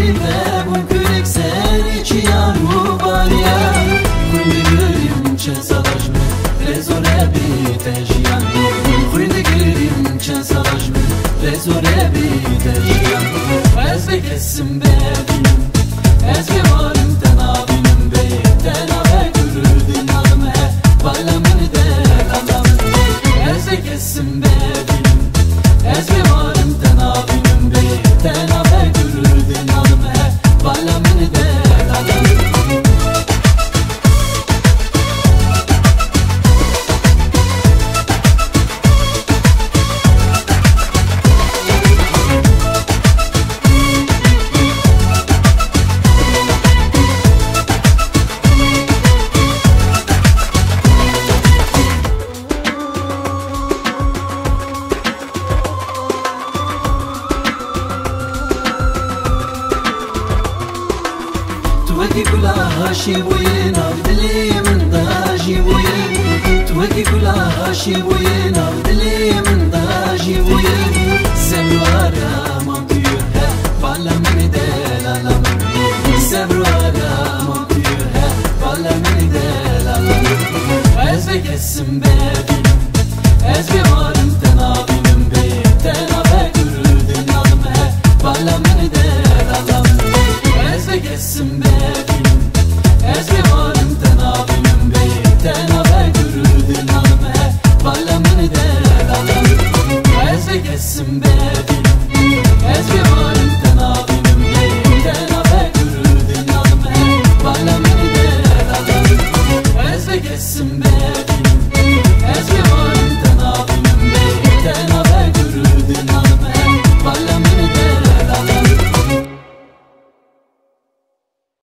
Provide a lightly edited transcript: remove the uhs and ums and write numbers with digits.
de bu kürek seni çiyaru bariya Kuyni girim çen savaş mı rezore bitejiyan Kuyni girim çen savaş mı rezore bitejiyan Ez ve kesim bebinim Ez ve varım tenabinim bey Tenabe gürürdün alım he Baylamını de kalam Ez ve kesim bebinim Ez ve varım tenabinim bey Tenabe gürürdün alım he Baylamını de kalam توكي كلها شي بوين عبدلي من داجي بوين توكي كلها شي بوين